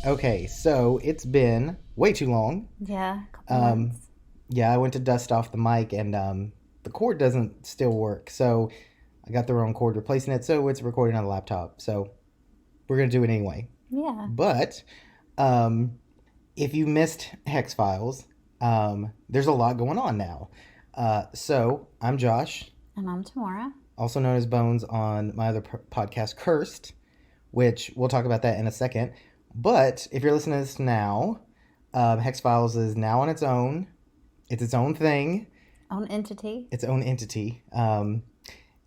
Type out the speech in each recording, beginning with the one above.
Okay, so it's been way too long. Yeah, a couple Um, months. yeah, I went to dust off the mic and the cord doesn't still work. So I got the wrong cord replacing it, so it's recording on the laptop. So we're going to do it anyway. Yeah. But um, if you missed Hex-Files, there's a lot going on now. So I'm Josh, And I'm Tamara. also known as Bones on my other podcast, Cursed, which we'll talk about that in a second. But if you're listening to this now, Hex-Files is now on its own. It's its own thing, Own entity. its own entity.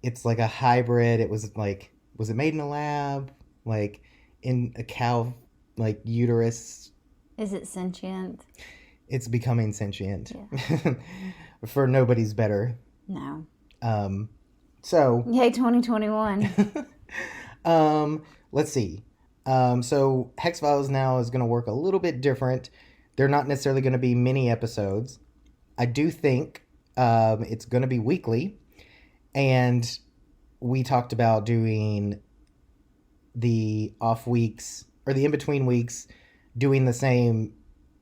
It's like a hybrid. It was like, was it made in a lab? Like in a cow, like uterus? Is it sentient? It's becoming sentient. Yeah. For nobody's better. No. Um, so, Yay, 2021. let's see. So Hex Files now is going to work a little bit different. They're not necessarily going to be mini episodes. I do think it's going to be weekly, and we talked about doing the off weeks or the in between weeks, doing the same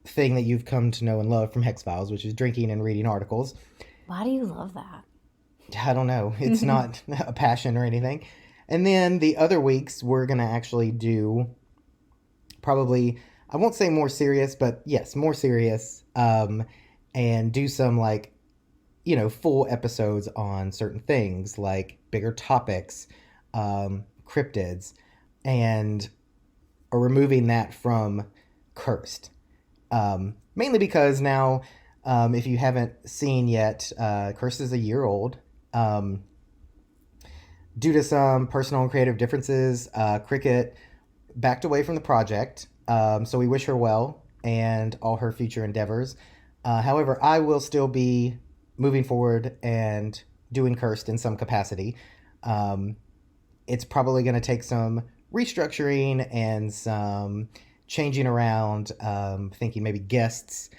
thing that you've come to know and love from Hex Files, which is drinking and reading articles. Why do you love that? I don't know. It's not a passion or anything. And then the other weeks, we're going to actually do probably, I won't say more serious, but yes, more serious. And do some like, full episodes on certain things like bigger topics, cryptids, and are removing that from Cursed. Mainly because now, if you haven't seen yet, Cursed is a year old. Due to some personal and creative differences, Cricket backed away from the project. So we wish her well and all her future endeavors. However, I will still be moving forward and doing Cursed in some capacity. It's probably going to take some restructuring and some changing around, thinking maybe guests,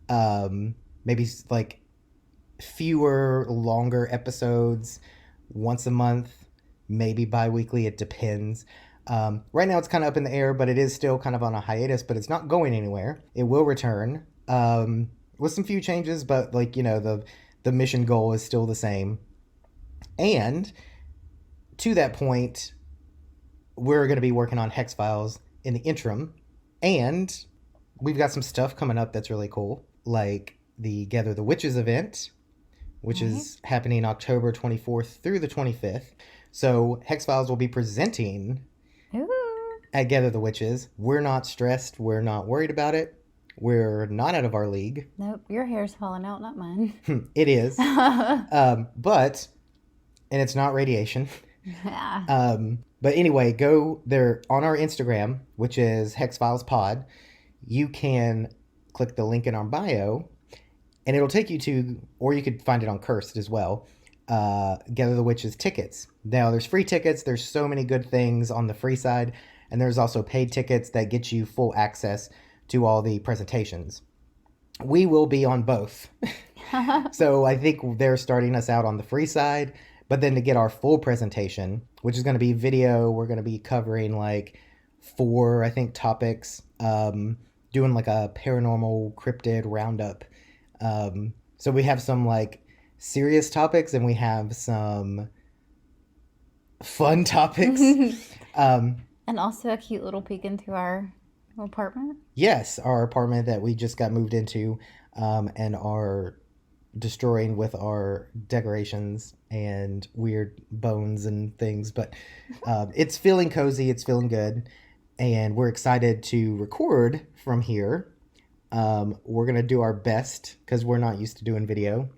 maybe like fewer, longer episodes once a month, maybe bi-weekly. It depends. Right now it's kind of up in the air, but it is still kind of on a hiatus, but it's not going anywhere. It will return with some few changes, but the mission goal is still the same. And to that point, we're going to be working on Hex Files in the interim, and we've got some stuff coming up that's really cool, like the Gather the Witches event, which is happening October 24th through the 25th. So Hex Files will be presenting Ooh. at Gather the Witches. We're not stressed. We're not worried about it. We're not out of our league. Nope, your hair's falling out, not mine. It is. But, and it's not radiation. Yeah. But anyway, go there on our Instagram, which is Hex Files Pod. You can click the link in our bio, and it'll take you to, or you could find it on Cursed as well, Gather the Witches tickets. Now, there's free tickets. There's so many good things on the free side, and there's also paid tickets that get you full access to all the presentations. We will be on both. So I think they're starting us out on the free side, but then to get our full presentation, which is going to be video, we're going to be covering like 4, I think, topics, doing like a paranormal cryptid roundup. So we have some like serious topics and we have some fun topics. And also a cute little peek into our apartment. Yes, our apartment that we just got moved into, and are destroying with our decorations and weird bones and things. But it's feeling cozy, it's feeling good, and we're excited to record from here. We're going to do our best because we're not used to doing video.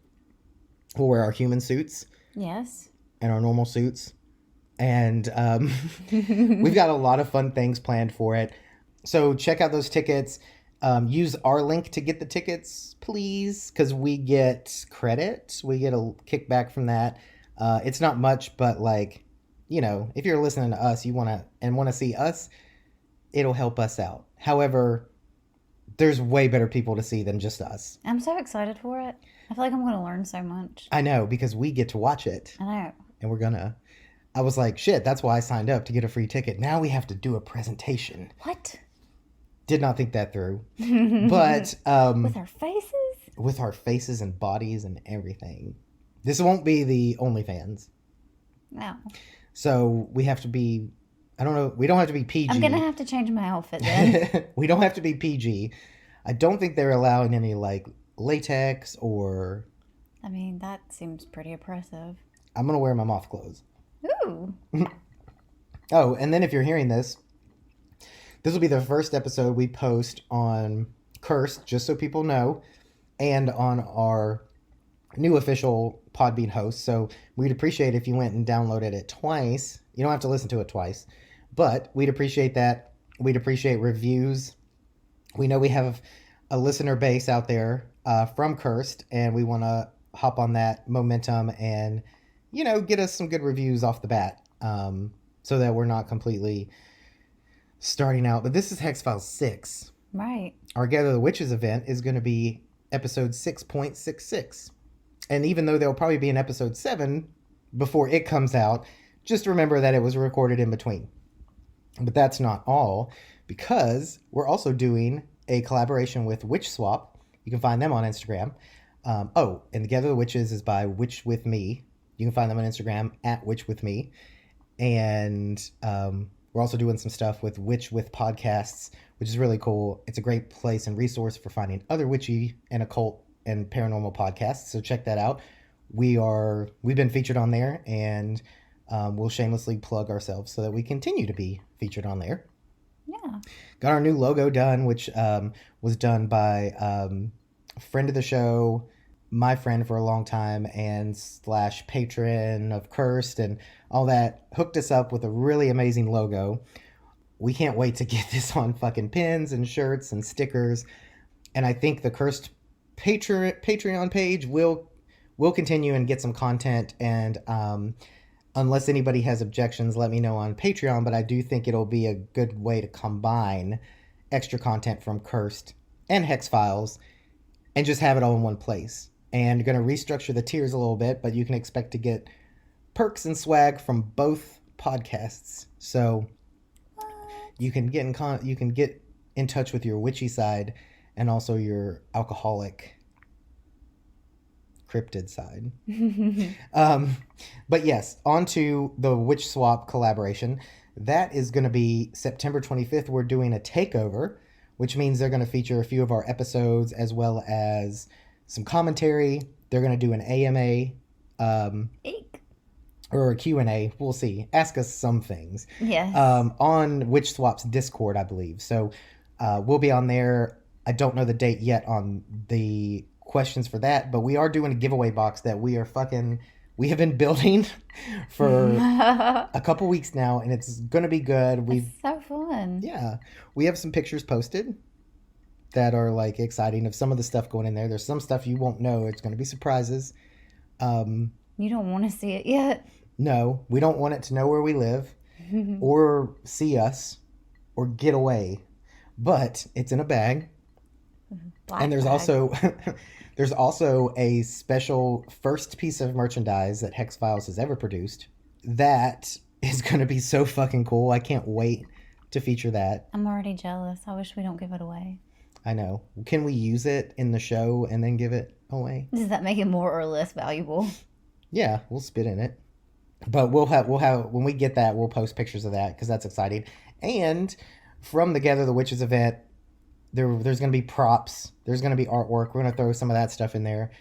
We'll wear our human suits Yes. and our normal suits. And we've got a lot of fun things planned for it. So check out those tickets. Use our link to get the tickets, please, because we get credit. We get a kickback from that. It's not much, but like, if you're listening to us, you want to see us, it'll help us out. However, there's way better people to see than just us. I'm so excited for it. I feel like I'm going to learn so much. I know, because we get to watch it. I know. And I was like, shit, that's why I signed up, to get a free ticket. Now we have to do a presentation. What? Did not think that through. But with our faces? With our faces and bodies and everything. This won't be the OnlyFans. No. So we have to be, I don't know, we don't have to be PG. I'm going to have to change my outfit then. We don't have to be PG. I don't think they're allowing any like latex or... I mean, that seems pretty oppressive. I'm going to wear my moth clothes. Ooh. Oh, and then if you're hearing this will be the first episode we post on Cursed, just so people know, and on our new official Podbean host. So we'd appreciate if you went and downloaded it twice. You don't have to listen to it twice, but we'd appreciate that. We'd appreciate reviews. We know we have a listener base out there from Cursed, and we want to hop on that momentum and, you know, get us some good reviews off the bat, so that we're not completely starting out. But this is Hex-Files 6. Right. Our Gather the Witches event is going to be episode 6.66. And even though there'll probably be an episode 7 before it comes out, just remember that it was recorded in between. But that's not all, because we're also doing a collaboration with Witch Swap. You can find them on Instagram. And the Gather the Witches is by Witch With Me. You can find them on Instagram at Witch With Me. And we're also doing some stuff with Witch With Podcasts, which is really cool. It's a great place and resource for finding other witchy and occult and paranormal podcasts. So check that out. We've been featured on there, and we'll shamelessly plug ourselves so that we continue to be featured on there. Yeah. Got our new logo done, which was done by a friend of the show, my friend for a long time, and / patron of Cursed and all that. Hooked us up with a really amazing logo. We can't wait to get this on fucking pins and shirts and stickers. And I think the Cursed Patreon page will continue and get some content. And unless anybody has objections, let me know on Patreon. But I do think it'll be a good way to combine extra content from Cursed and Hex-Files and just have it all in one place. And going to restructure the tiers a little bit, but you can expect to get perks and swag from both podcasts. So you can get in touch with your witchy side and also your alcoholic cryptid side. But yes, on to the Witch Swap collaboration. That is going to be September 25th. We're doing a takeover, which means they're going to feature a few of our episodes as well as some commentary. They're going to do an AMA or a Q&A. We'll see. Ask us some things. Yes. On Witch Swap's Discord, I believe. So we'll be on there. I don't know the date yet on the questions for that, but we are doing a giveaway box that we have been building for a couple weeks now, and it's going to be good. It's so fun. Yeah. We have some pictures posted that are like exciting of some of the stuff going in there. There's some stuff you won't know. It's going to be surprises. You don't want to see it yet? No, we don't want it to know where we live or see us or get away. But it's in a bag. And there's also a special first piece of merchandise that Hex-Files has ever produced. That is going to be so fucking cool. I can't wait to feature that. I'm already jealous. I wish we don't give it away. I know. Can we use it in the show and then give it away? Does that make it more or less valuable? Yeah, we'll spit in it. But we'll have when we get that, we'll post pictures of that because that's exciting. And from the Gather the Witches event, there's going to be props. There's going to be artwork. We're going to throw some of that stuff in there.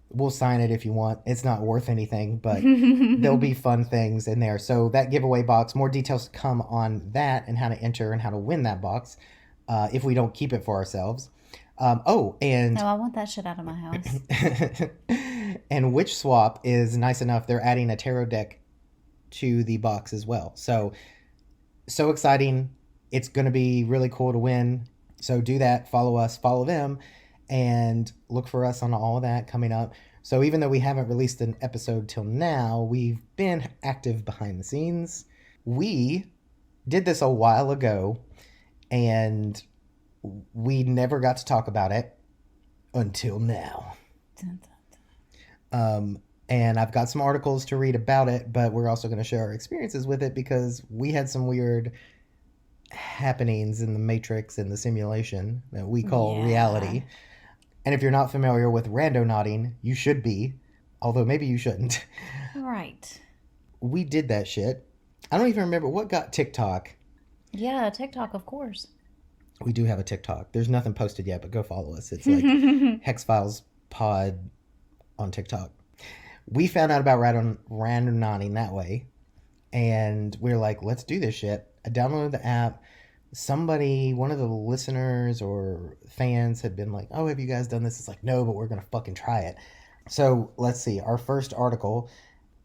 We'll sign it if you want. It's not worth anything, but there'll be fun things in there. So that giveaway box, more details to come on that and how to enter and how to win that box if we don't keep it for ourselves. No, I want that shit out of my house. And Witch Swap is nice enough. They're adding a tarot deck to the box as well. So exciting. It's going to be really cool to win. So do that. Follow us, follow them, and look for us on all of that coming up. So even though we haven't released an episode till now, we've been active behind the scenes. We did this a while ago, and we never got to talk about it until now. And I've got some articles to read about it, but we're also going to share our experiences with it because we had some weird happenings in the matrix and the simulation that we call Yeah. reality. And if you're not familiar with Rando-Noping, you should be, although maybe you shouldn't. Right. We did that shit. I don't even remember what got TikTok. Yeah, TikTok, of course. We do have a TikTok. There's nothing posted yet, but go follow us. It's like Hex-Files Pod on TikTok. We found out about Rando-Noping that way, and we are like, let's do this shit. I downloaded the app. Somebody, one of the listeners or fans had been like, oh, have you guys done this? It's like, no, but we're going to fucking try it. So let's see. Our first article,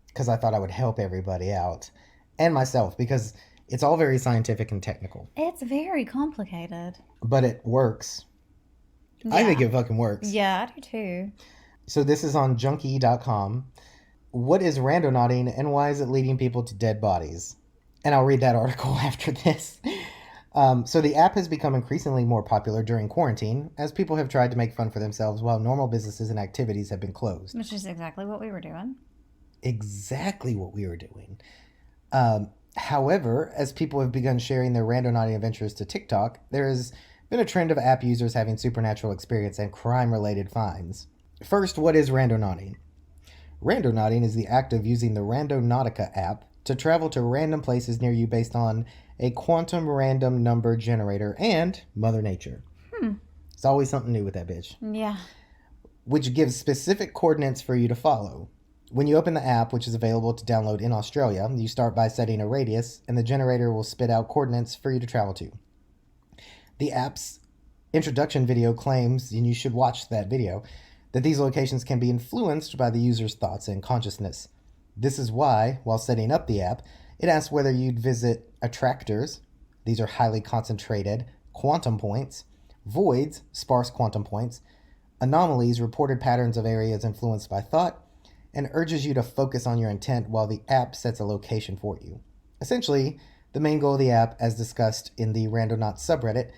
because I thought I would help everybody out and myself, because it's all very scientific and technical. It's very complicated. But it works. Yeah. I think it fucking works. Yeah, I do too. So this is on junkie.com. What is Rando-Noping and why is it leading people to dead bodies? And I'll read that article after this. So the app has become increasingly more popular during quarantine as people have tried to make fun for themselves while normal businesses and activities have been closed. Which is exactly what we were doing. Exactly what we were doing. However, as people have begun sharing their Rando-Noping adventures to TikTok, there has been a trend of app users having supernatural experience and crime-related finds. First, what is Rando-Noping? Rando-Noping is the act of using the Rando-Nautica app to travel to random places near you based on a quantum random number generator and Mother Nature. It's always something new with that bitch. Yeah. Which gives specific coordinates for you to follow. When you open the app, which is available to download in Australia, you start by setting a radius, and the generator will spit out coordinates for you to travel to. The app's introduction video claims, and you should watch that video, that these locations can be influenced by the user's thoughts and consciousness. This is why, while setting up the app, it asks whether you'd visit attractors, these are highly concentrated quantum points, voids, sparse quantum points, anomalies, reported patterns of areas influenced by thought, and urges you to focus on your intent while the app sets a location for you. Essentially, the main goal of the app, as discussed in the Randonauts subreddit,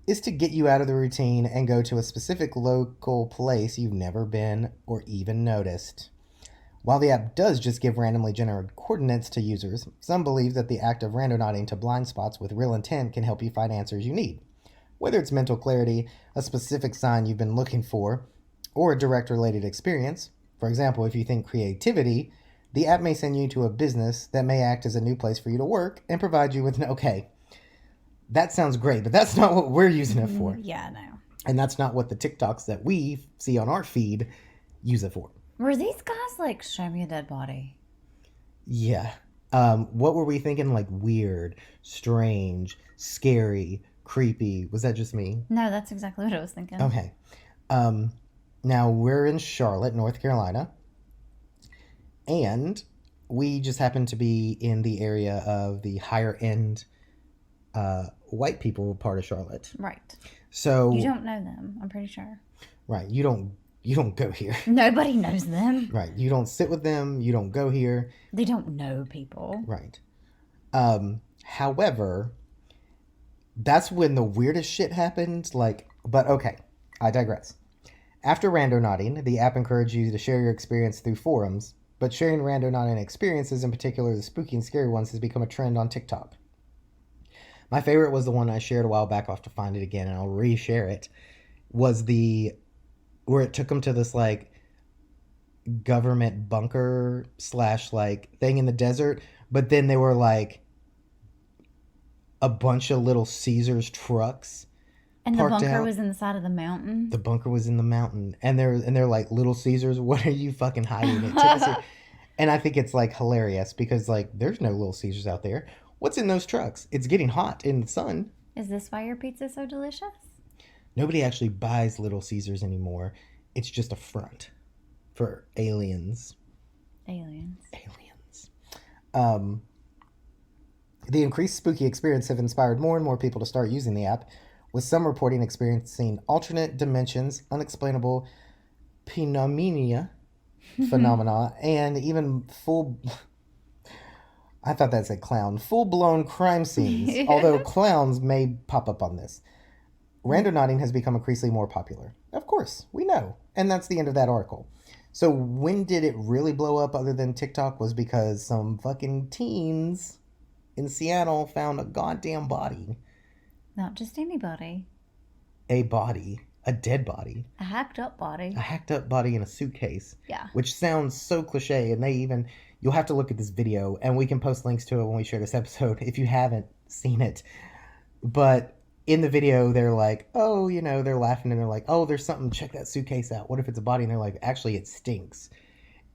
is to get you out of the routine and go to a specific local place you've never been or even noticed. While the app does just give randomly generated coordinates to users, some believe that the act of randonauting to blind spots with real intent can help you find answers you need. Whether it's mental clarity, a specific sign you've been looking for, or a direct related experience. For example, if you think creativity, the app may send you to a business that may act as a new place for you to work and provide you with okay, that sounds great, but that's not what we're using it for. Yeah, no. And that's not what the TikToks that we see on our feed use it for. Were these guys like, show me a dead body? Yeah. What were we thinking? Like weird, strange, scary, creepy. Was that just me? No, that's exactly what I was thinking. Okay. Now we're in Charlotte, North Carolina. And we just happen to be in the area of the higher end white people part of Charlotte. Right. So you don't know them, I'm pretty sure. Right. You don't go here. Nobody knows them. Right. You don't sit with them. You don't go here. They don't know people. Right. However, that's when the weirdest shit happened. But okay, I digress. After Rando-Noping, the app encouraged you to share your experience through forums, but sharing Rando-Noping experiences, in particular the spooky and scary ones, has become a trend on TikTok. My favorite was the one I shared a while back. I'll have to find it again, and I'll reshare it. Was where it took them to this government bunker / thing in the desert, but then they were a bunch of Little Caesars trucks. And the bunker was in the side of the mountain. The bunker was in the mountain, and they're like, Little Caesars, what are you fucking hiding? It took us and I think it's hilarious because there's no Little Caesars out there. What's in those trucks? It's getting hot in the sun. Is this why your pizza's so delicious? Nobody Nobody actually buys Little Caesars anymore. It's just a front for aliens. Aliens. The increased spooky experience have inspired more and more people to start using the app, with some reporting experiencing alternate dimensions, unexplainable phenomena, and even I thought that said clown, full-blown crime scenes, although clowns may pop up on this. Rando-Noping has become increasingly more popular. Of course, we know. And that's the end of that article. So when did it really blow up other than TikTok was because some fucking teens in Seattle found a goddamn body Not just anybody. A body. A dead body. A hacked up body. A hacked up body in a suitcase. Yeah. Which sounds so cliche, and you'll have to look at this video, and we can post links to it when we share this episode if you haven't seen it. But in the video, they're like, oh, they're laughing, and they're like, oh, there's something, check that suitcase out. What if it's a body? And they're like, actually, it stinks.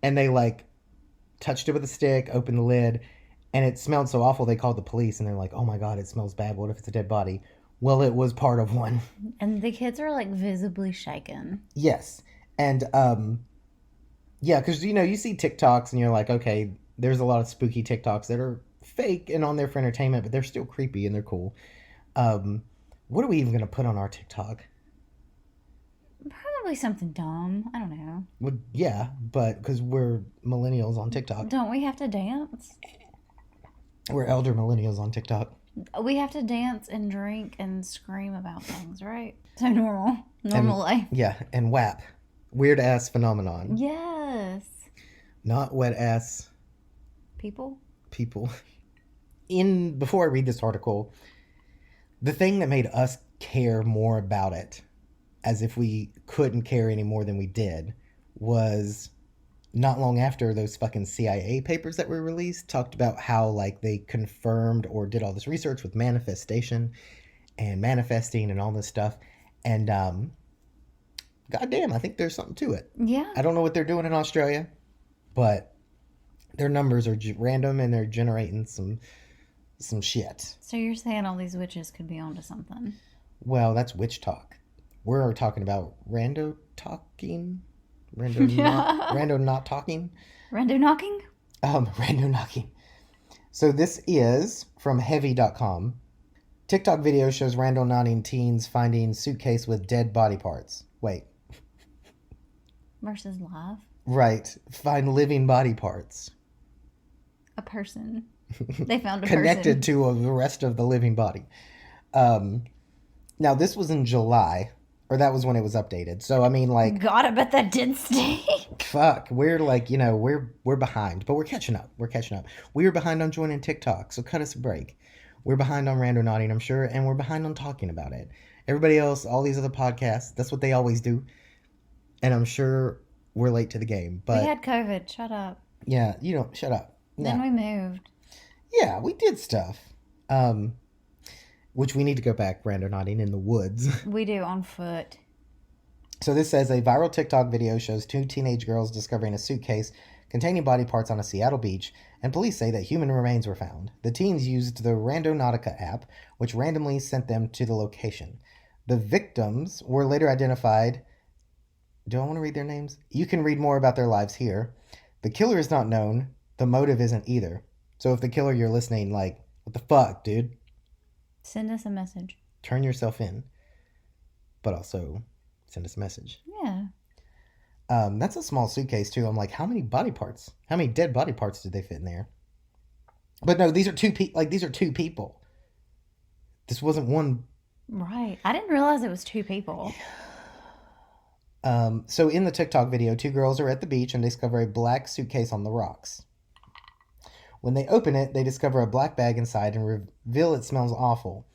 And they, like, touched it with a stick, opened the lid, and it smelled so awful they called the police, and they're like, oh my God, it smells bad. What if it's a dead body? Well, it was part of one. And the kids are, like, visibly shaken. Yes. And, yeah, because, you see TikToks, and you're like, okay, there's a lot of spooky TikToks that are fake and on there for entertainment, but they're still creepy and they're cool. What are we even going to put on our TikTok? Probably something dumb. I don't know. Well, yeah, but because we're millennials on TikTok. Don't we have to dance? We're elder millennials on TikTok. We have to dance and drink and scream about things, right? So normal life. Yeah, and WAP, weird ass phenomenon. Yes. Not wet ass People. Before I read this article, the thing that made us care more about it, as if we couldn't care any more than we did, was not long after those fucking CIA papers that were released talked about how, like, they confirmed or did all this research with manifestation and manifesting and all this stuff. And, goddamn, I think there's something to it. Yeah. I don't know what they're doing in Australia, but their numbers are random and they're generating some shit. So you're saying all these witches could be onto something? Well, that's witch talk. We're talking about rando talking. Rando not talking. Rando-Noping? Rando knocking. So this is from heavy.com. TikTok video shows rando nodding teens finding suitcase with dead body parts. Wait. Versus live? Right. Find living body parts. A person. They found a person. Connected to the rest of the living body. Now, this was in July. Or that was when it was updated. So, I mean, like... God, I bet that did stay. Fuck. We're like, we're behind. But we're catching up. We were behind on joining TikTok, so cut us a break. We're behind on rando nodding, I'm sure, and we're behind on talking about it. Everybody else, all these other podcasts, that's what they always do. And I'm sure we're late to the game. But we had COVID. Shut up. Yeah, shut up. No. Then we moved. Yeah, we did stuff. Which we need to go back rando nodding in the woods. We do, on foot. So this says a viral TikTok video shows two teenage girls discovering a suitcase containing body parts on a Seattle beach, and police say that human remains were found. The teens used the Rando-Nautica app, which randomly sent them to the location. The victims were later identified. Do I want to read their names? You can read more about their lives here. The killer is not known. The motive isn't either. So if the killer, you're listening, like, what the fuck, dude? Send us a message. Turn yourself in. But also, send us a message. Yeah. That's a small suitcase, too. I'm like, how many body parts? How many dead body parts did they fit in there? But no, these are two people. This wasn't one. Right. I didn't realize it was two people. So in the TikTok video, two girls are at the beach and discover a black suitcase on the rocks. When they open it, they discover a black bag inside and reveal it smells awful.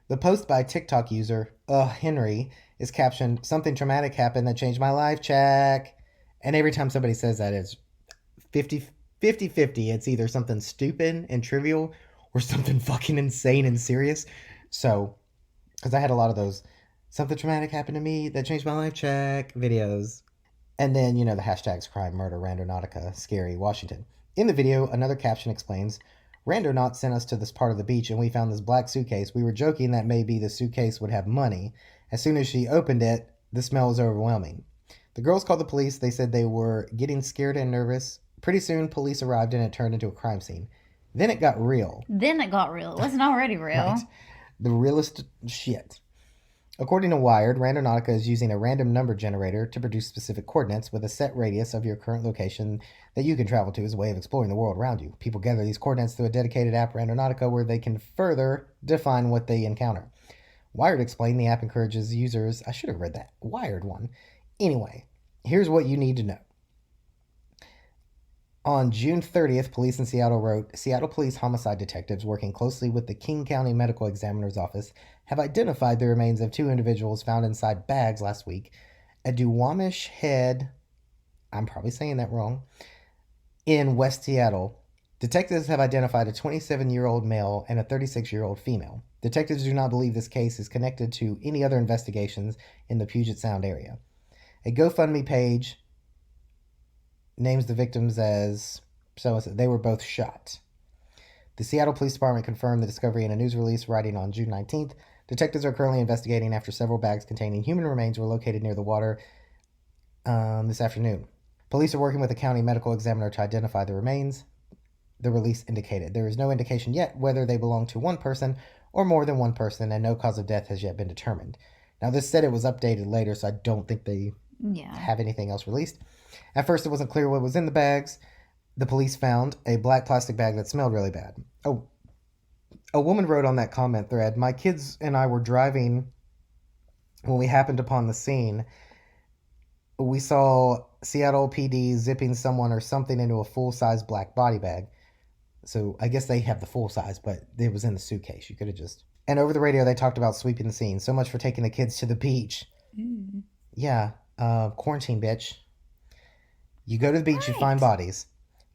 The post by TikTok user, Henry, is captioned, "Something traumatic happened that changed my life, check." And every time somebody says that, it's 50-50. It's either something stupid and trivial or something fucking insane and serious. So, because I had a lot of those, something traumatic happened to me that changed my life, check, videos. And then, the hashtags crime, murder, Rando-Nautica, scary, Washington. In the video, another caption explains, "Randonaut sent us to this part of the beach and we found this black suitcase. We were joking that maybe the suitcase would have money. As soon as she opened it, the smell was overwhelming." The girls called the police. They said they were getting scared and nervous. Pretty soon, police arrived and it turned into a crime scene. Then it got real. It wasn't already real. Right. The realest shit. According to Wired, Rando-Nautica is using a random number generator to produce specific coordinates with a set radius of your current location that you can travel to as a way of exploring the world around you. People gather these coordinates through a dedicated app, Rando-Nautica, where they can further define what they encounter. Wired explained the app encourages users... I should have read that Wired one. Anyway, here's what you need to know. On June 30th, police in Seattle wrote, Seattle police homicide detectives working closely with the King County Medical Examiner's Office have identified the remains of 2 individuals found inside bags last week at Duwamish Head, I'm probably saying that wrong, in West Seattle. Detectives have identified a 27-year-old male and a 36-year-old female. Detectives do not believe this case is connected to any other investigations in the Puget Sound area. A GoFundMe page names the victims as they were both shot. The Seattle Police Department confirmed the discovery in a news release, writing on June 19th. Detectives are currently investigating after several bags containing human remains were located near the water this afternoon. Police are working with the county medical examiner to identify the remains, the release indicated. There is no indication yet whether they belong to one person or more than one person, and no cause of death has yet been determined. Now, this said it was updated later, so I don't think they have anything else released. At first, it wasn't clear what was in the bags. The police found a black plastic bag that smelled really bad. Oh, a woman wrote on that comment thread, my kids and I were driving when we happened upon the scene. We saw Seattle PD zipping someone or something into a full-size black body bag. So I guess they have the full size, but it was in the suitcase. You could have just... And over the radio, they talked about sweeping the scene. So much for taking the kids to the beach. Mm. Yeah, quarantine, bitch. You go to the beach, you find bodies.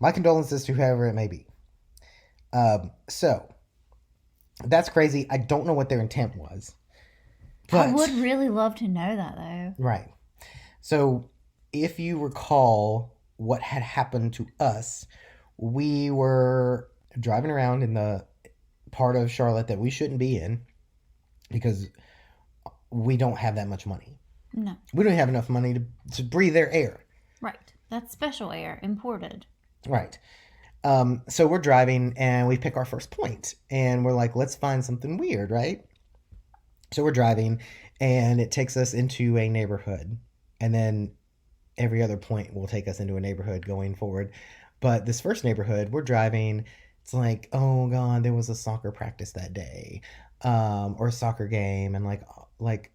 My condolences to whoever it may be. So, that's crazy. I don't know what their intent was. But, I would really love to know that, though. Right. So, if you recall what had happened to us, we were driving around in the part of Charlotte that we shouldn't be in because we don't have that much money. No. We don't have enough money to breathe their air. Right. That's special air, imported. Right. So we're driving and we pick our first point and we're like, let's find something weird, right? So we're driving and it takes us into a neighborhood, and then every other point will take us into a neighborhood going forward. But this first neighborhood, we're driving, it's like, oh God, there was a soccer practice that day, or a soccer game, and like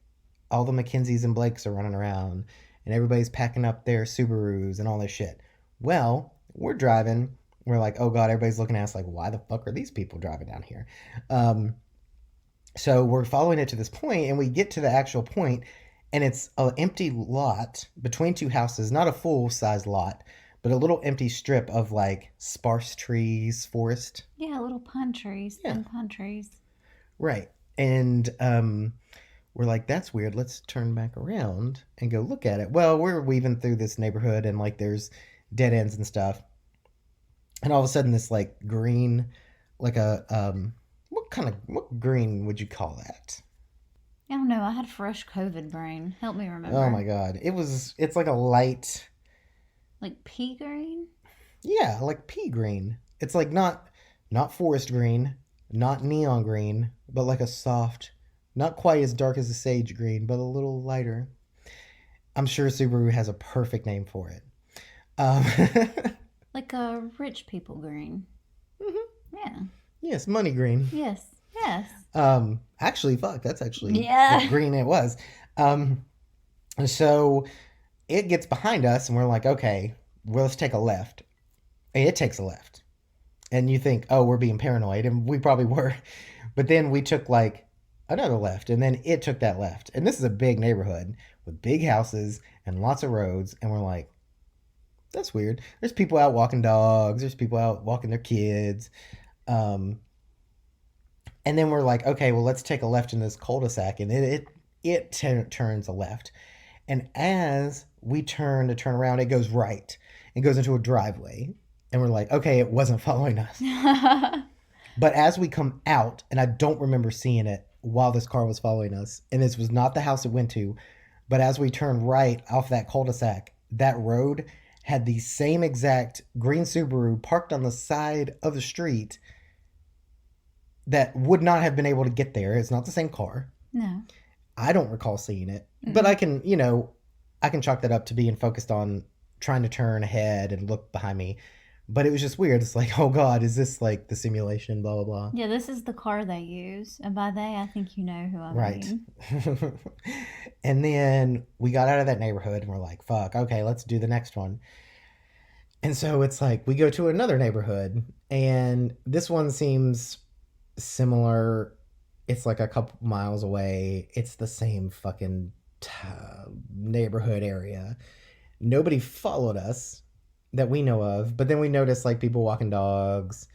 all the Mackenzies and Blakes are running around, and everybody's packing up their Subarus and all this shit. Well, we're driving, we're like, oh God, everybody's looking at us like, why the fuck are these people driving down here? So we're following it to this point, and we get to the actual point, and it's an empty lot between two houses, not a full-size lot, but a little empty strip of like sparse trees, forest. Yeah, little pine trees, thin pine trees. Right. And we're like, that's weird. Let's turn back around and go look at it. Well, we're weaving through this neighborhood and like there's dead ends and stuff. And all of a sudden this like green, like a, what green would you call that? I don't know. I had fresh COVID brain. Help me remember. Oh my God. It's like a light... Like pea green? Yeah, like pea green. It's like not forest green, not neon green, but like a soft, not quite as dark as a sage green, but a little lighter. I'm sure Subaru has a perfect name for it. Like a rich people green. Mm-hmm. Yeah. Yes, money green. Yes. Actually, fuck, that's actually what green it was. So it gets behind us and we're like, okay, well, let's take a left. And it takes a left. And you think, oh, we're being paranoid. And we probably were. But then we took like another left. And then it took that left. And this is a big neighborhood with big houses and lots of roads. And we're like, that's weird. There's people out walking dogs. There's people out walking their kids. And then we're like, okay, well, let's take a left in this cul-de-sac. And it turns a left. And as we turn around, it goes right. It goes into a driveway. And we're like, okay, it wasn't following us. But as we come out, and I don't remember seeing it while this car was following us, and this was not the house it went to, but as we turned right off that cul-de-sac, that road had the same exact green Subaru parked on the side of the street that would not have been able to get there. It's not the same car. No. I don't recall seeing it, but I can chalk that up to being focused on trying to turn ahead and look behind me. But it was just weird. It's like, oh God, is this like the simulation, blah, blah, blah. Yeah, this is the car they use. And by they, I think you know who I mean. Right. And then we got out of that neighborhood and we're like, fuck, okay, let's do the next one. And so it's like we go to another neighborhood, and this one seems similar. It's like a couple miles away. It's the same fucking neighborhood area. Nobody followed us that we know of, but then we noticed like people walking dogs,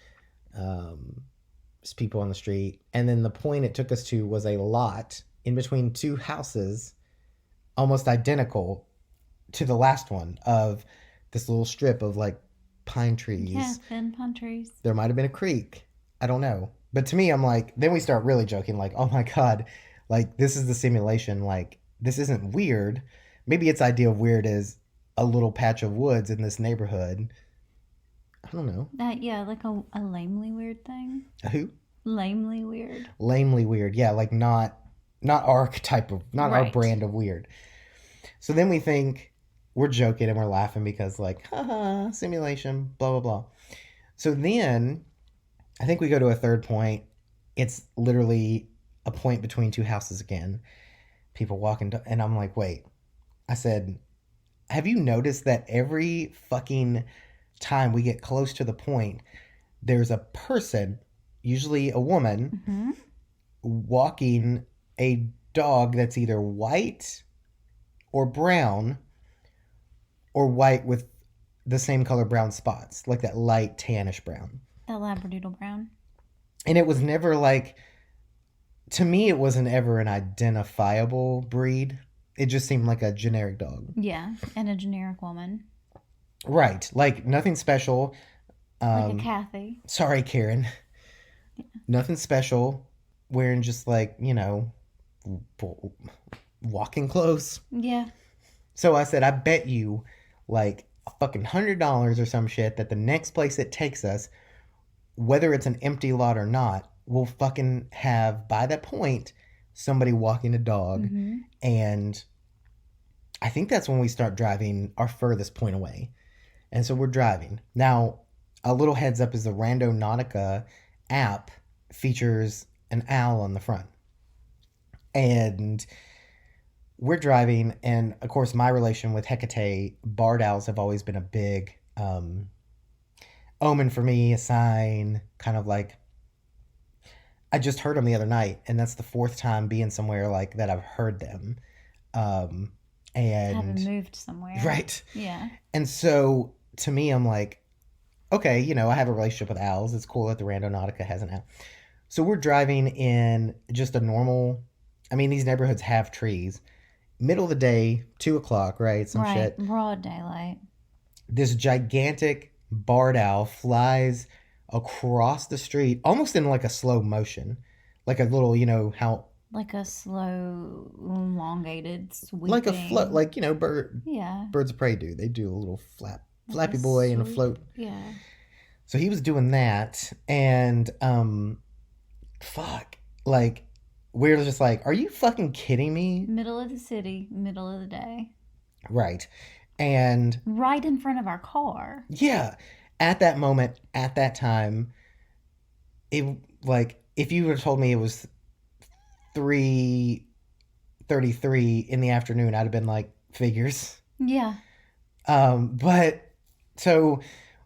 um, just people on the street. And then the point it took us to was a lot in between two houses, almost identical to the last one, of this little strip of like pine trees. Yeah, thin pine trees. There might have been a creek. I don't know. But to me, I'm like, then we start really joking, like, oh my God, like this is the simulation. Like, this isn't weird. Maybe its idea of weird is a little patch of woods in this neighborhood. I don't know. That, yeah, like a lamely weird thing. A who? Lamely weird. Lamely weird. Yeah, like not our type of, not our Right. brand of weird. So then we think we're joking and we're laughing because like, haha, simulation, blah, blah, blah. So then I think we go to a third point. It's literally a point between two houses again. People walking, and I'm like, wait. I said, have you noticed that every fucking time we get close to the point, there's a person, usually a woman, Mm-hmm. walking a dog that's either white or brown, or white with the same color brown spots, like that light tannish brown. That Labradoodle brown. And it was never like, to me, it wasn't ever an identifiable breed. It just seemed like a generic dog. Yeah, and a generic woman. Right. Like nothing special. Like a Kathy. Sorry, Karen. Yeah. Nothing special. Wearing just like, walking clothes. Yeah. So I said, I bet you like a fucking $100 or some shit that the next place it takes us, whether it's an empty lot or not, we'll fucking have, by that point, somebody walking a dog. Mm-hmm. And I think that's when we start driving our furthest point away. And so we're driving. Now, a little heads up is the Rando-Noping app features an owl on the front. And we're driving, and of course, my relation with Hecate, barred owls have always been a big omen for me, a sign, kind of like, I just heard them the other night, and that's the fourth time being somewhere like that I've heard them. And Haven't moved somewhere. right. Yeah. And so to me, I'm like, okay, I have a relationship with owls. It's cool that the Rando-Noping has an owl. So we're driving in just a normal, these neighborhoods have trees. Middle of the day, 2:00, right? Some right. shit. Broad daylight. This gigantic barred owl flies across the street, almost in like a slow motion. Like a little, how... Like a slow, elongated, sweeping. Like a float, like, Yeah. birds of prey do. They do a little flappy Like a boy and a sweep. float. Yeah. So he was doing that, and fuck, like we're just like, are you fucking kidding me? Middle of the city, middle of the day. Right. And Right in front of our car. yeah, at that moment, at that time, it, like, if you would have told me it was 3:33 in the afternoon, I'd have been like, figures. Yeah. But so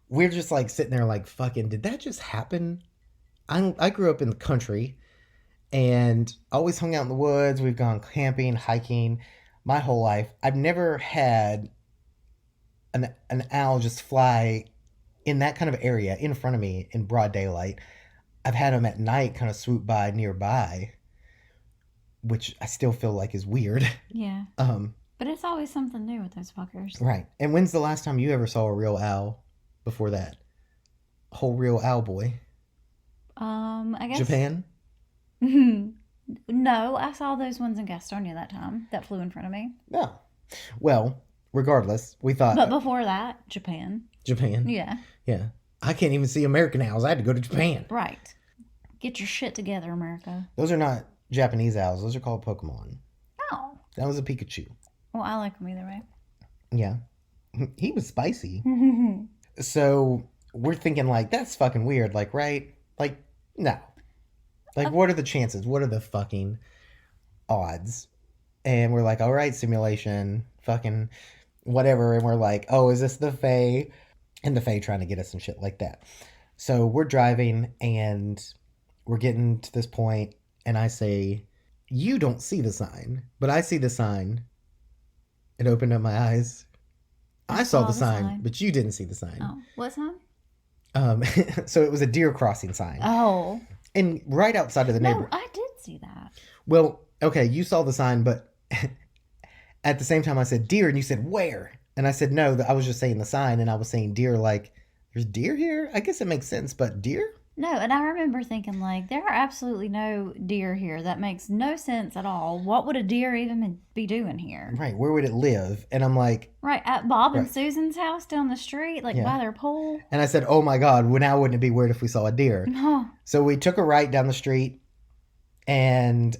we're just like sitting there like, fucking, did that just happen? I grew up in the country and always hung out in the woods. We've gone camping, hiking my whole life. I've never had an owl just fly in that kind of area in front of me in broad daylight. I've had them at night kind of swoop by nearby, which I still feel like is weird. Yeah. But it's always something new with those fuckers. Right. And when's the last time you ever saw a real owl before that? A whole real owl boy? I guess. Japan? No, I saw those ones in Gastonia that time that flew in front of me. No. Well, regardless, we thought But before that, Japan. Japan. Yeah. Yeah. I can't even see American owls. I had to go to Japan. Right. Get your shit together, America. Those are not Japanese owls. Those are called Pokemon. Oh. That was a Pikachu. Well, I like them either way. Yeah. He was spicy. So we're thinking like, that's fucking weird. Like, right? Like, no. Like, what are the chances? What are the fucking odds? And we're like, all right, simulation, fucking whatever. And we're like, oh, is this the Fae? and the Fae trying to get us and shit like that. So we're driving and we're getting to this point, and I say, you don't see the sign, but I see the sign. It opened up my eyes. I saw the sign, but you didn't see the sign. Oh, what sign? So it was a deer crossing sign. Oh. And right outside of the neighborhood. No, I did see that. Well, okay, you saw the sign, but at the same time I said deer, and you said where? And I said no, I was just saying the sign, and I was saying deer like, there's deer here? I guess it makes sense, but deer? No, and I remember thinking, like, there are absolutely no deer here. That makes no sense at all. What would a deer even be doing here? Right, where would it live? And I'm like... Right, at Bob and Susan's house down the street, like by their pool. And I said, oh my God, well, now wouldn't it be weird if we saw a deer? Oh. So we took a right down the street, and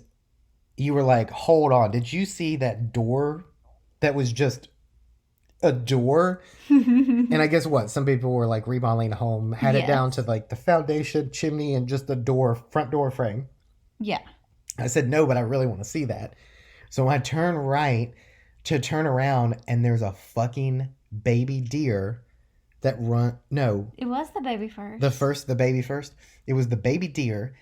you were like, hold on, did you see that door that was just a door? And I guess what? Some people were like remodeling a home, had it down to like the foundation, chimney, and just the door, front door frame. Yeah. I said, no, but I really want to see that. So I turn right to turn around, and there's a fucking baby deer that no. It was the baby first. The baby first. It was the baby deer,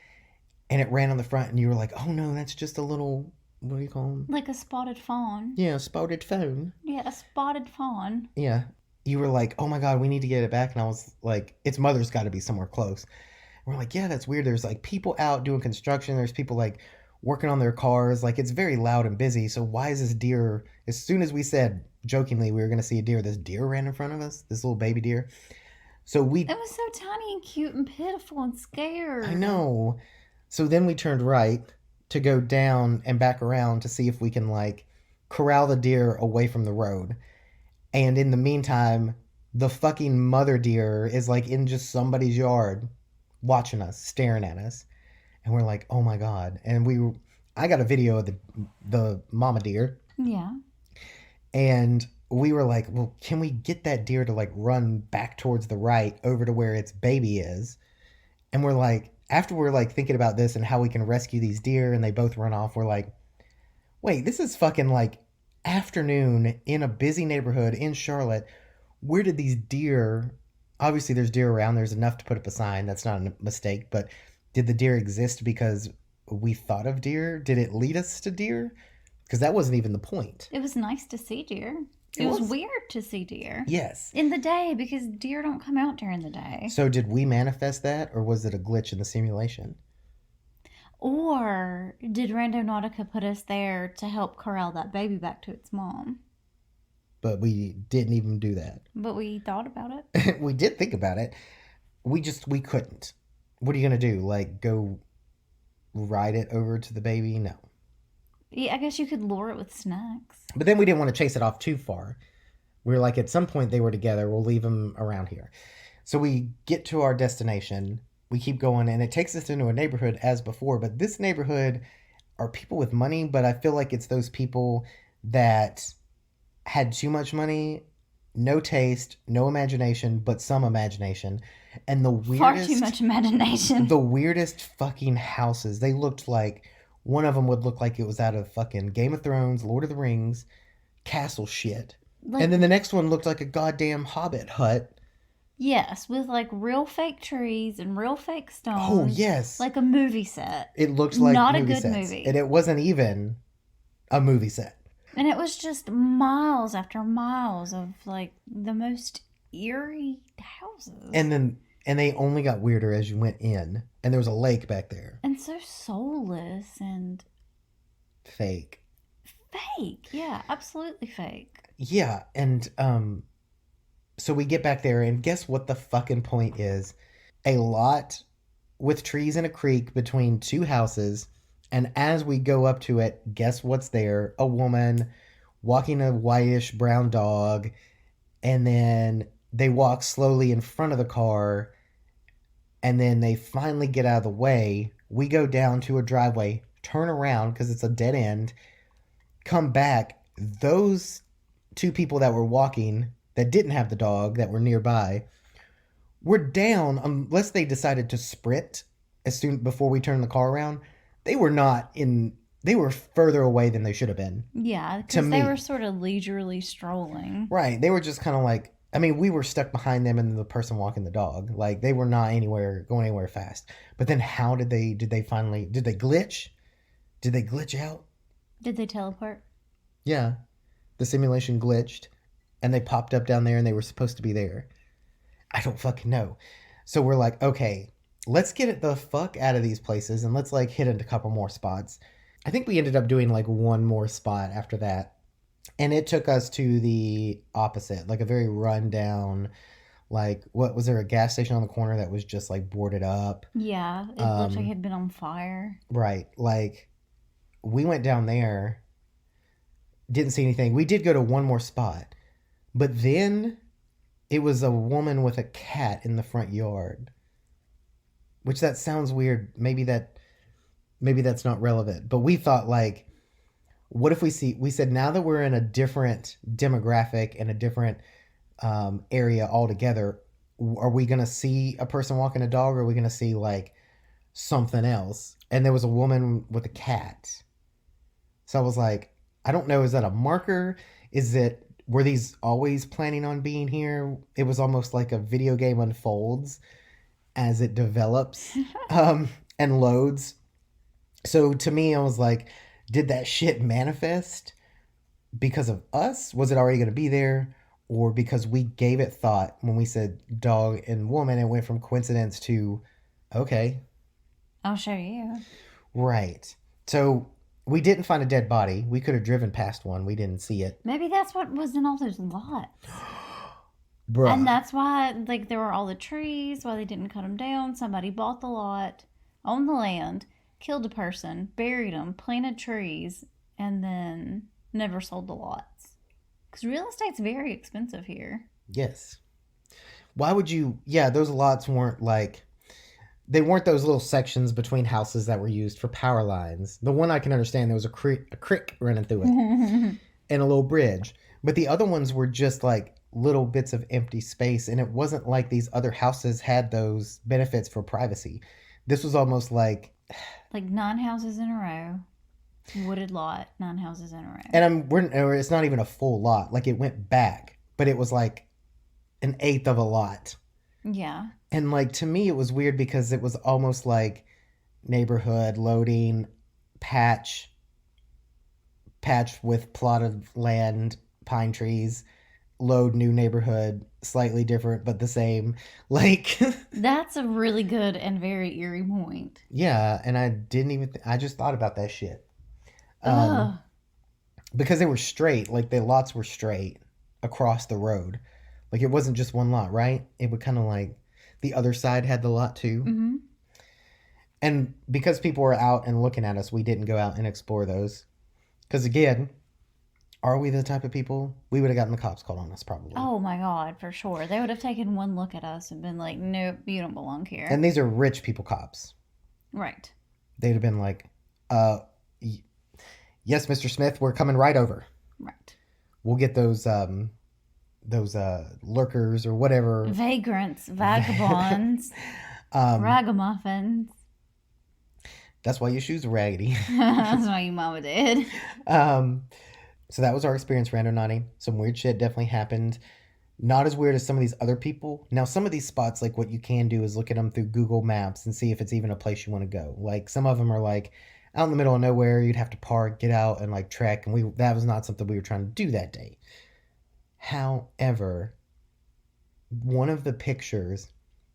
and it ran on the front, and you were like, oh no, that's just a little, what do you call them? Like a spotted fawn. Yeah, a spotted fawn. Yeah, a spotted fawn. Yeah. You were like, oh my God, we need to get it back. And I was like, its mother's got to be somewhere close. And we're like, yeah, that's weird. There's like people out doing construction. There's people like working on their cars. Like it's very loud and busy. So why is this deer, as soon as we said jokingly we were going to see a deer, this deer ran in front of us, this little baby deer. So it was so tiny and cute and pitiful and scared. I know. So then we turned right to go down and back around to see if we can like corral the deer away from the road. And in the meantime, the fucking mother deer is like in just somebody's yard watching us, staring at us. And we're like, oh my God. And I got a video of the mama deer. Yeah. And we were like, well, can we get that deer to like run back towards the right over to where its baby is? And we're like, after we're like thinking about this and how we can rescue these deer and they both run off, we're like, wait, this is fucking like afternoon in a busy neighborhood in Charlotte. Where did these deer, obviously there's deer around, there's enough to put up a sign, that's not a mistake, but did the deer exist because we thought of deer? Did it lead us to deer? Because that wasn't even the point. It was nice to see deer. It was weird to see deer. Yes. In the day, because deer don't come out during the day. So did we manifest that, or was it a glitch in the simulation? Or did Rando-Nautica put us there to help corral that baby back to its mom? But we didn't even do that. But we thought about it. We did think about it. We couldn't. What are you going to do? Like, go ride it over to the baby? No. Yeah, I guess you could lure it with snacks. But then we didn't want to chase it off too far. We were like, at some point they were together. We'll leave them around here. So we get to our destination. We keep going, and it takes us into a neighborhood as before. But this neighborhood are people with money, but I feel like it's those people that had too much money, no taste, no imagination, but some imagination. And the weirdest... Far too much imagination. The weirdest fucking houses. They looked like... One of them would look like it was out of fucking Game of Thrones, Lord of the Rings, castle shit. And then the next one looked like a goddamn Hobbit hut. Yes, with like real fake trees and real fake stones. Oh, yes. Like a movie set. It looked like not movie a good sets. movie. And it wasn't even a movie set. And it was just miles after miles of like the most eerie houses. And they only got weirder as you went in. And there was a lake back there. And so soulless and... Fake. Fake. Yeah, absolutely fake. Yeah, and so we get back there, and guess what the fucking point is? A lot with trees and a creek between two houses. And as we go up to it, guess what's there? A woman walking a whitish brown dog. And then they walk slowly in front of the car. And then they finally get out of the way. We go down to a driveway, turn around because it's a dead end, come back. Those two people that were walking that didn't have the dog that were nearby were down unless they decided to sprint as soon before we turned the car around. They were not in. They were further away than they should have been. Yeah, because they were sort of leisurely strolling. Right. They were just kind of like I mean, we were stuck behind them and the person walking the dog. Like they were not going anywhere fast. But then how did they finally did they glitch? Did they glitch out? Did they teleport? Yeah. The simulation glitched and they popped up down there and they were supposed to be there. I don't fucking know. So we're like, okay, let's get it the fuck out of these places and let's like hit a couple more spots. I think we ended up doing like one more spot after that. And it took us to the opposite, like a very rundown, like what was there a gas station on the corner that was just like boarded up? Yeah, it looked like it had been on fire. Right. Like we went down there, didn't see anything. We did go to one more spot, but then it was a woman with a cat in the front yard. Which that sounds weird. Maybe that's not relevant. But we thought like, what if we said now that we're in a different demographic and a different area altogether, are we gonna see a person walking a dog or are we gonna see like something else? And there was a woman with a cat. So I was like, I don't know, is that a marker? Were these always planning on being here? It was almost like a video game unfolds as it develops and loads. So to me, I was like, did that shit manifest because of us? Was it already going to be there? Or because we gave it thought when we said dog and woman and went from coincidence to, okay. I'll show you. Right. So we didn't find a dead body. We could have driven past one. We didn't see it. Maybe that's what was in all those lots. Bruh. And that's why, like, there were all the trees, why they didn't cut them down. Somebody bought the lot, owned the land, killed a person, buried them, planted trees, and then never sold the lots. Because real estate's very expensive here. Yes. Why would you... Yeah, those lots weren't like... They weren't those little sections between houses that were used for power lines. The one I can understand, there was a creek running through it. And a little bridge. But the other ones were just like little bits of empty space. And it wasn't like these other houses had those benefits for privacy. This was almost like... Like 9 houses in a row. Wooded lot, 9 houses in a row. And it's not even a full lot. Like it went back. But it was like an eighth of a lot. Yeah. And like to me it was weird because it was almost like neighborhood loading patch with plot of land, pine trees, load new neighborhood, slightly different but the same. Like that's a really good and very eerie point. Yeah, and I didn't even I just thought about that shit. Ugh. Because they were straight, like the lots were straight across the road. Like it wasn't just one lot, right? It would kind of like the other side had the lot too. Mm-hmm. And because people were out and looking at us, we didn't go out and explore those. Because again, are we the type of people? We would have gotten the cops called on us probably. Oh my God, for sure. They would have taken one look at us and been like, nope, you don't belong here. And these are rich people cops. Right. They'd have been like, yes, Mr. Smith, we're coming right over. Right. We'll get those lurkers or whatever. Vagrants, vagabonds, ragamuffins. That's why your shoes are raggedy. That's why your mama did. So that was our experience rando-noping. Some weird shit definitely happened. Not as weird as some of these other people. Now, some of these spots, like what you can do is look at them through Google Maps and see if it's even a place you want to go. Like some of them are like out in the middle of nowhere. You'd have to park, get out, and like trek. And that was not something we were trying to do that day. However, one of the pictures...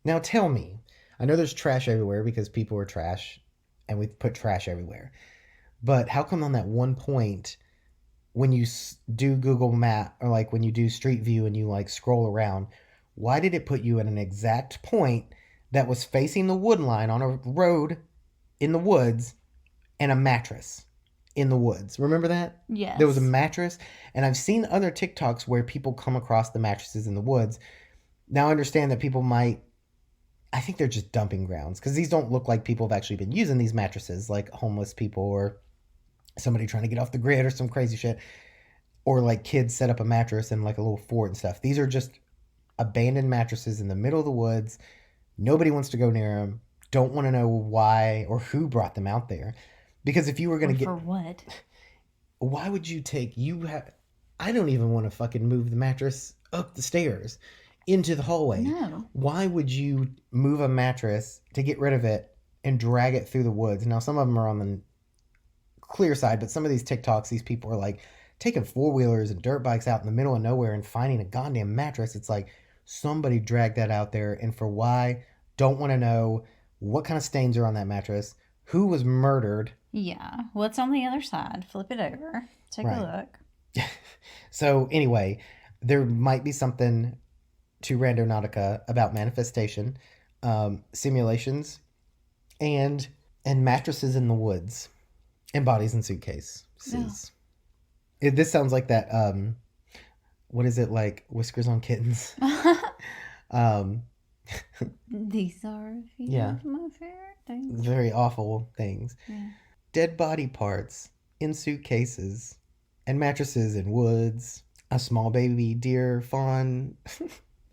Now tell me, I know there's trash everywhere because people are trash and we put trash everywhere. But how come on that one point when you do Google Map or like when you do Street View and you like scroll around, why did it put you at an exact point that was facing the wood line on a road in the woods and a mattress in the woods? Remember that? Yes. There was a mattress, and I've seen other TikToks where people come across the mattresses in the woods. Now I understand that people might, I think they're just dumping grounds because these don't look like people have actually been using these mattresses, like homeless people or somebody trying to get off the grid or some crazy shit, or like kids set up a mattress in like a little fort and stuff. These are just abandoned mattresses in the middle of the woods. Nobody wants to go near them. Don't want to know why or who brought them out there. Because if you were going to get... For what? Why would you take... I don't even want to fucking move the mattress up the stairs into the hallway. No. Why would you move a mattress to get rid of it and drag it through the woods? Now, some of them are on the clear side, but some of these TikToks, these people are like taking four-wheelers and dirt bikes out in the middle of nowhere and finding a goddamn mattress. It's like somebody dragged that out there, and for why, don't want to know. What kind of stains are on that mattress? Who was murdered? Yeah. What's on the other side? Flip it over. Take Right. a look. So anyway, there might be something to Rando-Nautica about manifestation, simulations, and mattresses in the woods, and bodies in suitcases. This sounds like that. What is it, like Whiskers on Kittens? These are a few of my favorite things. Very awful things. Yeah. Dead body parts in suitcases, and mattresses in woods. A small baby deer fawn.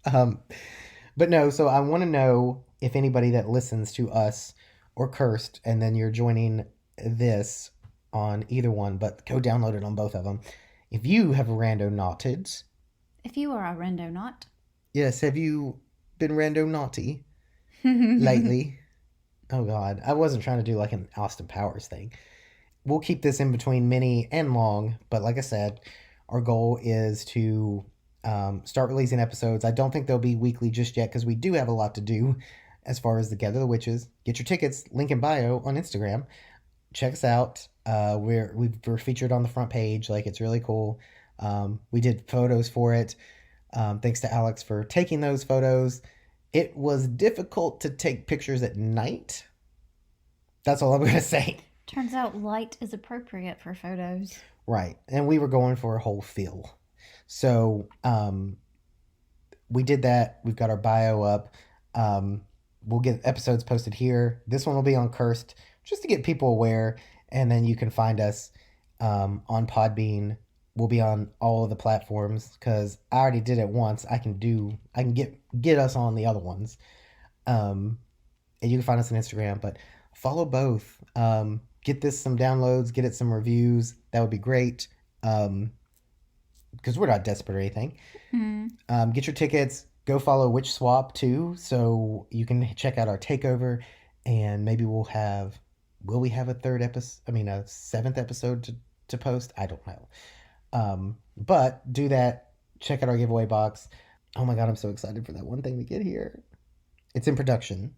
But no, so I want to know if anybody that listens to us or Cursed, and then you're joining this on either one, but go download it on both of them. If you have rando-nauted. If you are a rando-naut. Yes, have you been rando-naughty lately? Oh God, I wasn't trying to do like an Austin Powers thing. We'll keep this in between mini and long, but like I said, our goal is to start releasing episodes. I don't think they'll be weekly just yet because we do have a lot to do as far as the Gather the Witches. Get your tickets, link in bio on Instagram. Check us out. We're featured on the front page. Like, it's really cool. We did photos for it. Thanks to Alex for taking those photos. It was difficult to take pictures at night. That's all I'm going to say. Turns out light is appropriate for photos. Right. And we were going for a whole feel. So we did that. We've got our bio up. We'll get episodes posted here. This one will be on Cursed, just to get people aware. And then you can find us on Podbean. We'll be on all of the platforms because I already did it once. I can get us on the other ones. And you can find us on Instagram, but follow both. Get this some downloads, get it some reviews. That would be great. Because we're not desperate or anything. Mm-hmm. Get your tickets. Go follow Witch Swap too, so you can check out our takeover, and maybe will we have a seventh episode to post? I don't know. But do that. Check out our giveaway box. Oh my God, I'm so excited for that one thing to get here. It's in production.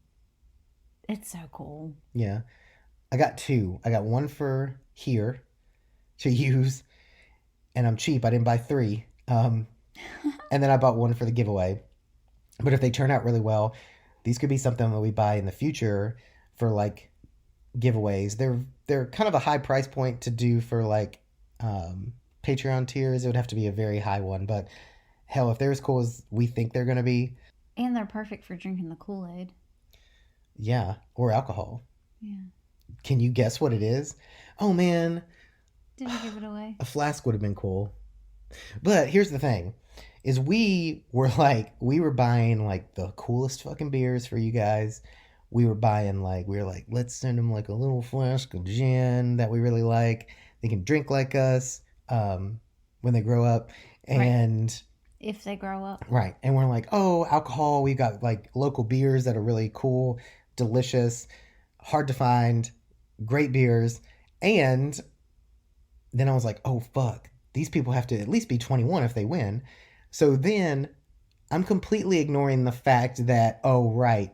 It's so cool. Yeah. I got two. I got one for here to use, and I'm cheap. I didn't buy three. And then I bought one for the giveaway. But if they turn out really well, these could be something that we buy in the future for like giveaways. They're kind of a high price point to do for like Patreon tiers. It would have to be a very high one, but hell, if they're as cool as we think they're going to be. And they're perfect for drinking the Kool-Aid. Yeah, or alcohol. Yeah. Can you guess what it is? Oh man. Did you give it away? A flask would have been cool. But here's the thing, is we were buying like the coolest fucking beers for you guys. We were like, let's send them like a little flask of gin that we really like. They can drink like us when they grow up. And right. If they grow up. Right. And we're like, oh, alcohol. We got like local beers that are really cool, delicious, hard to find, great beers. And then I was like, oh, fuck. These people have to at least be 21 if they win. So then I'm completely ignoring the fact that, oh, right,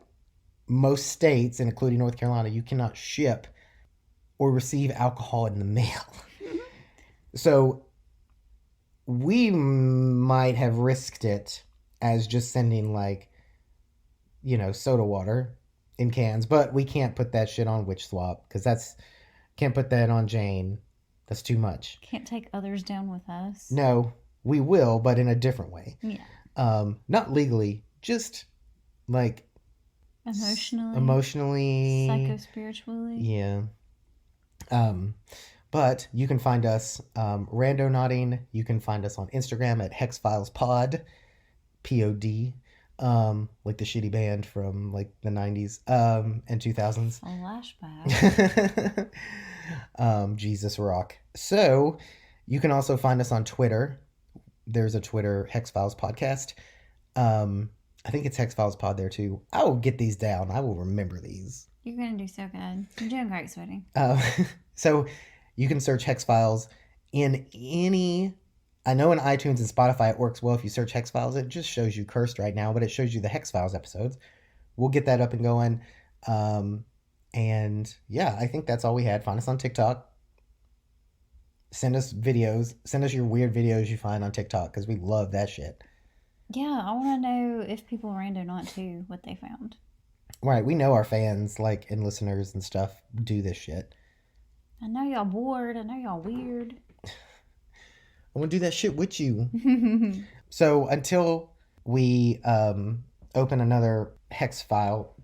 most states, and including North Carolina, you cannot ship or receive alcohol in the mail. So we might have risked it as just sending soda water in cans, but we can't put that shit on Witch Swap because can't put that on Jane. That's too much. Can't take others down with us. No, we will, but in a different way. Yeah. Not legally, just like emotionally, psycho-spiritually. Yeah. But you can find us Rando-Noping. You can find us on Instagram at Hex-Files Pod, POD, like the shitty band from like the 90s and 2000s. A flashback. Jesus rock. So you can also find us on Twitter. there's a Twitter Hex-Files podcast. I think it's Hex-Files pod there too. I will get these down. I will remember these. You're going to do so good. You're doing great, sweetie. So you can search Hex-Files in any... I know in iTunes and Spotify it works well if you search Hex-Files. It just shows you Cursed right now, but it shows you the Hex-Files episodes. We'll get that up and going. And yeah, I think that's all we had. Find us on TikTok. Send us videos. Send us your weird videos you find on TikTok because we love that shit. Yeah, I want to know if people Rando-Not too, what they found. Right, we know our fans like and listeners and stuff do this shit. I know y'all bored. I know y'all weird. I want to do that shit with you. So until we open another hex file,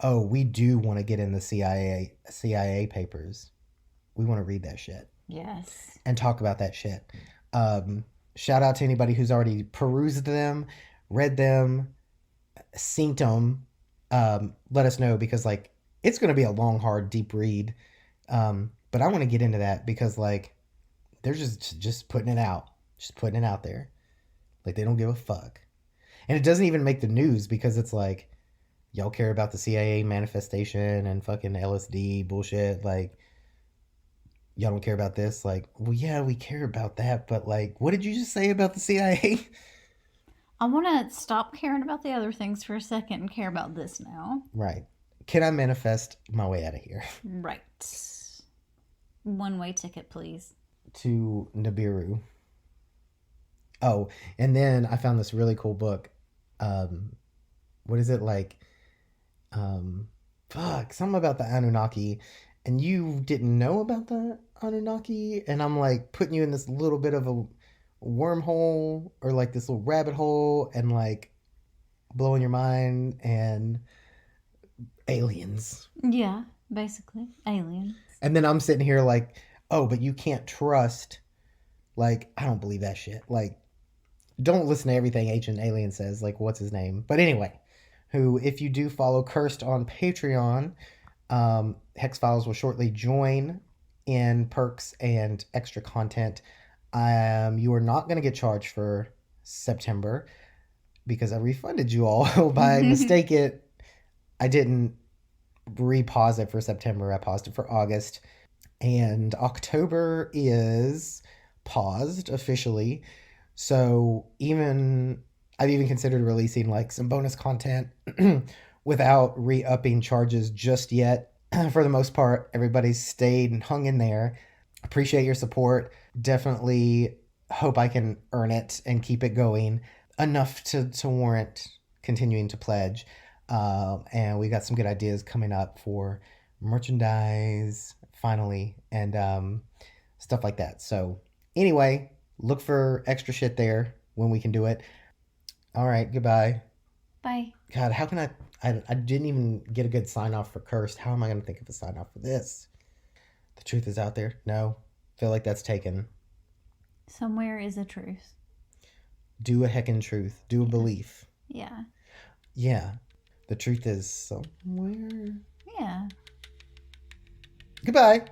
we do want to get in the CIA papers. We want to read that shit. Yes. And talk about that shit. Shout out to anybody who's already perused them, read them, synced them. Let us know because like it's going to be a long, hard, deep read. But I want to get into that because like they're just putting it out. Just putting it out there. Like they don't give a fuck. And it doesn't even make the news because it's like y'all care about the CIA manifestation and fucking LSD bullshit. Like y'all don't care about this. Like, well, yeah, we care about that. But like, what did you just say about the CIA? I want to stop caring about the other things for a second and care about this now. Right. Can I manifest my way out of here? Right. One-way ticket, please. To Nibiru. Oh, and then I found this really cool book. What is it like? Something about the Anunnaki. And you didn't know about the Anunnaki? And I'm like putting you in this little bit of a wormhole or like this little rabbit hole and like blowing your mind and aliens. Yeah, basically. Aliens. And then I'm sitting here like, oh, but you can't trust. Like, I don't believe that shit. Like, don't listen to everything Ancient Alien says. Like, what's his name? But anyway, who, if you do follow Cursed on Patreon, Hex-Files will shortly join in perks and extra content. You are not going to get charged for September because I refunded you all by mistake. I didn't repause it for September. I paused it for August. And October is paused officially. So I've even considered releasing like some bonus content without re-upping charges just yet. For the most part, everybody's stayed and hung in there. Appreciate your support. Definitely hope I can earn it and keep it going enough to warrant continuing to pledge. And we got some good ideas coming up for merchandise finally and stuff like that. So anyway, look for extra shit there when we can do it. All right, goodbye. Bye. God, how can I didn't even get a good sign off for Cursed. How am I going to think of a sign off for this? The truth is out there. No, feel like that's taken. Somewhere is a truth. Do a heckin' truth. Do a belief. Yeah. Yeah. The truth is somewhere. Yeah. Goodbye.